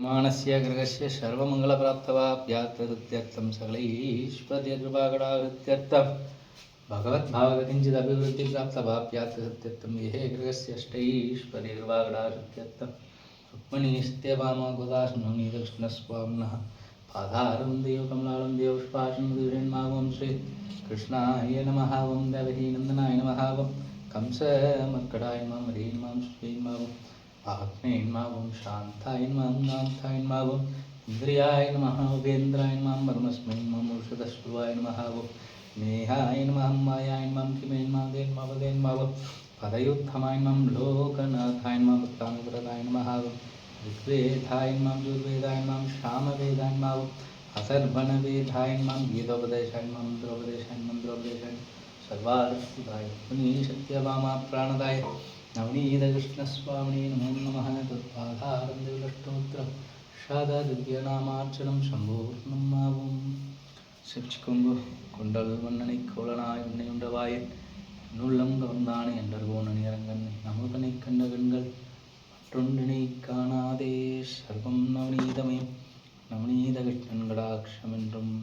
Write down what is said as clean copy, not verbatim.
मानस्य गृहस्य सर्वमङ्गलप्राप्तवाप्यार्थं सकलैश्वर्यकृपाकटाकृत्यर्थं भगवद्भावगतिञ्चिदभिवृद्धिप्राप्तवाप्यार्थं ये गृहस्य अष्टैश्वर्यकृपाकटाकृत्यर्थं रुक्मिणीस्त्यवामोगदाशननीदकृष्णस्वामिनः पादारं देव कमलालं देव पुष्पाशं दुर्यन्मावं श्री कृष्णाय नमः वं देवकीनन्दनाय नमः वं कंसमर्कटाय नमः हरीं मां श्रीं मां आत्मेन्मावं शान्ताय नमः नाथाय नमः इन्द्रियाय नमः उपेन्द्राय नमः परमस्मै नमः मूर्षदस्वाय नमः नेहाय नमः मायाय नमः किमेन नमः देन नमः पदेन नमः पदयुत्थमाय नमः लोकनाथाय नमः भक्तानुग्रहाय नमः ऋग्वेदाय नमः यजुर्वेदाय नमः सामवेदाय नमः अथर्वणवेदाय नमः गीतोपदेशाय नमः मन्त्रोपदेशाय मन्त्रोपदेशाय सर्वार्थदाय पुनीशत्यवामा प्राणदाय नवनीतकृष्णस्वामिने नमो नमः तत्पादारविष्टोत्र शतदिव्यनामार्चनं सम्पूर्णं मावं சிவச்சிக்கொங்கு கொண்டல் மன்னனை கோலனாய் உன்னை உண்டவாயே நுள்ளம் கவர்ந்தானே என்றர்கோணனி அரங்கன் நமுதனை கண்ட கண்கள் மற்றொன்றினை காணாதே சர்வம் நவநீதமே நவநீத கிருஷ்ணன் கடாட்சமென்றும்